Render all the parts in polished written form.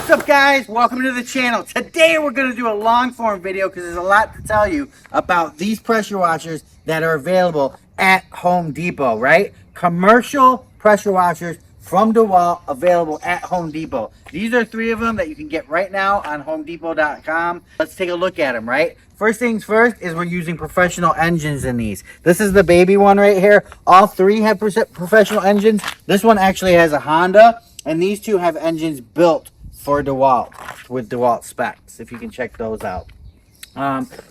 What's up, guys? Welcome to the channel. Today we're going to do a long form video because there's a lot to tell you about these pressure washers that are available at Home Depot, right? Commercial pressure washers from DeWALT available at Home Depot. These are three of them that you can get right now on homedepot.com. Let's take a look at them, right? First things first is we're using professional engines in these. This is the baby one right here. All three have professional engines. This one actually has a Honda, and these two have engines built for DeWALT with DeWALT specs, if you can check those out.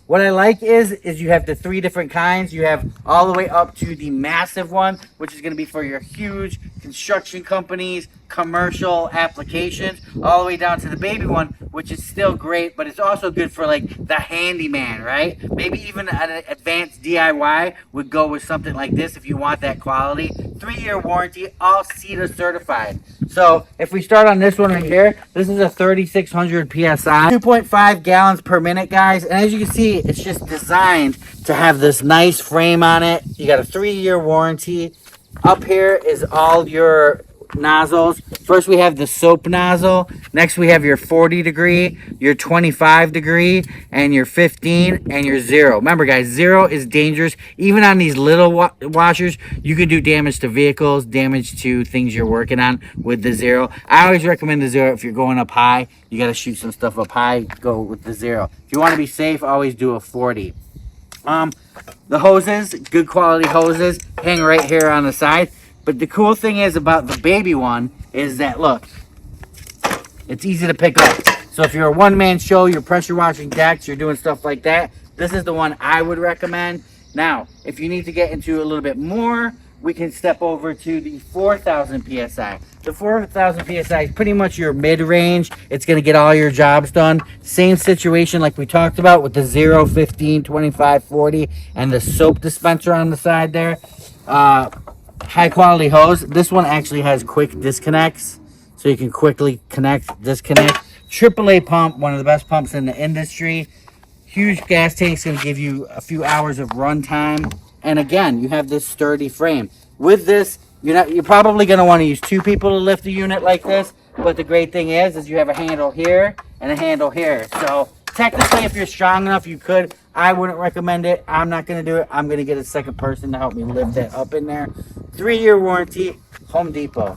What I like is you have the three different kinds. You have all the way up to the massive one, which is going to be for your huge construction companies, commercial applications, all the way down to the baby one, which is still great, but it's also good for like the handyman, right? Maybe even an advanced DIY would go with something like this if you want that quality. 3-year warranty, all CETA certified. So if we start on this one right here, this is a 3600 PSI, 2.5 gallons per minute, guys. And as you can see, it's just designed to have this nice frame on it. You got a 3-year warranty. Up here is all your nozzles. First we have the soap nozzle. Next we have your 40 degree, your 25 degree, and your 15, and your 0. Remember, guys, 0 is dangerous. Even on these little washers, you can do damage to vehicles, damage to things you're working on with the 0. I always recommend the 0 if you're going up high. You got to shoot some stuff up high, go with the 0. If you want to be safe, always do a 40. The hoses, good quality hoses, hang right here on the side. But the cool thing is about the baby one is that, look, it's easy to pick up. So if you're a one-man show, you're pressure washing decks, you're doing stuff like that, this is the one I would recommend. Now, if you need to get into a little bit more, we can step over to the 4000 PSI. The 4000 PSI is pretty much your mid-range. It's going to get all your jobs done. Same situation like we talked about with the 0, 15, 25, 40, and the soap dispenser on the side there. High quality hose. This one actually has quick disconnects, so you can quickly connect, disconnect. AAA pump, one of the best pumps in the industry. Huge gas tank's going to give you a few hours of run time. And again, you have this sturdy frame. With this, you're probably going to want to use 2 people to lift a unit like this. But the great thing is you have a handle here and a handle here. So technically, if you're strong enough, you could. I wouldn't recommend it. I'm not going to do it. I'm going to get a second person to help me lift that up in there. 3-year warranty, Home Depot.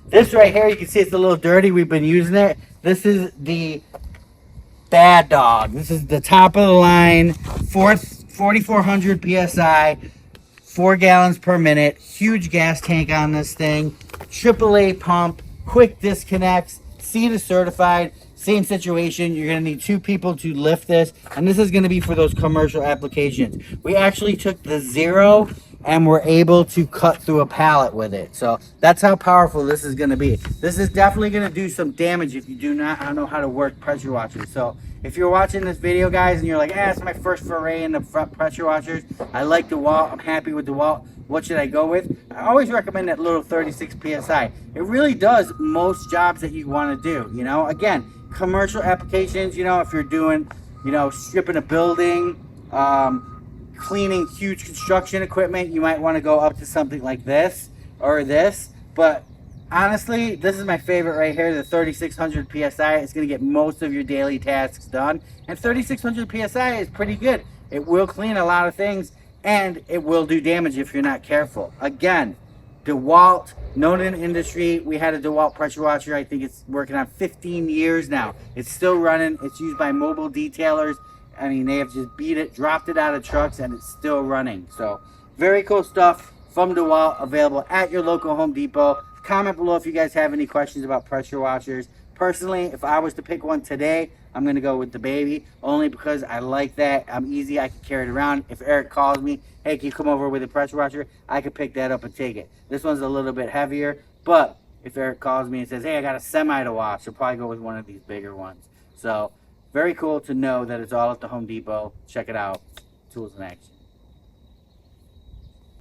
This right here, you can see it's a little dirty. We've been using it. This is the Bad Dog. This is the top of the line, 4400 PSI, 4 gallons per minute. Huge gas tank on this thing. AAA pump, quick disconnects, CETA certified. Same situation. You're going to need 2 people to lift this, and this is going to be for those commercial applications. We actually took the 0 and we're able to cut through a pallet with it. So that's how powerful this is going to be. This is definitely going to do some damage if you do not know how to work pressure washers. So if you're watching this video, guys, and you're like, it's my first foray into front pressure washers, I like DeWALT, I'm happy with DeWALT, what should I go with? I always recommend that little 36 PSI. It really does most jobs that you want to do. Again, commercial applications, if you're doing, stripping a building, cleaning huge construction equipment, you might want to go up to something like this or this. But honestly, this is my favorite right here, the 3600 PSI. It's going to get most of your daily tasks done. And 3600 PSI is pretty good. It will clean a lot of things, and it will do damage if you're not careful. Again, DeWALT, known in the industry. We had a DeWALT pressure washer. I think it's working on 15 years now. It's still running. It's used by mobile detailers. I mean, they have just beat it, dropped it out of trucks, and it's still running. So, very cool stuff from DeWALT, available at your local Home Depot. Comment below if you guys have any questions about pressure washers. Personally, if I was to pick one today, I'm going to go with the baby, only because I like that. I'm easy. I can carry it around. If Eric calls me, hey, can you come over with a pressure washer? I could pick that up and take it. This one's a little bit heavier, but if Eric calls me and says, hey, I got a semi to wash, I'll probably go with one of these bigger ones. So, very cool to know that it's all at the Home Depot. Check it out. Tools in action.